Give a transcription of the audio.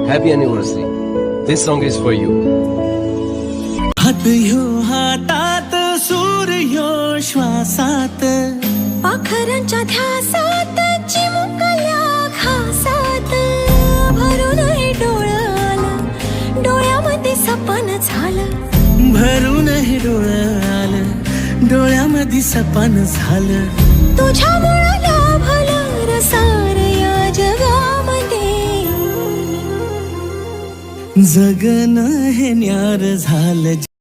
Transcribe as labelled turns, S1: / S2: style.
S1: Happy anniversary. This song is for you.
S2: हात ह्यो हातात सूर्यो श्वासात
S3: पाखरांच्या ध्यासात चिमुकल्या घासात भरून हे डोळ्याला डोळ्यामध्ये सपन झालं
S2: भरून हे डोळ्याला डोळ्यामध्ये सपन झालं
S3: तुझ्यामुळं लाभलं रसार या जगामध्ये
S2: जगन हे न्यार झालं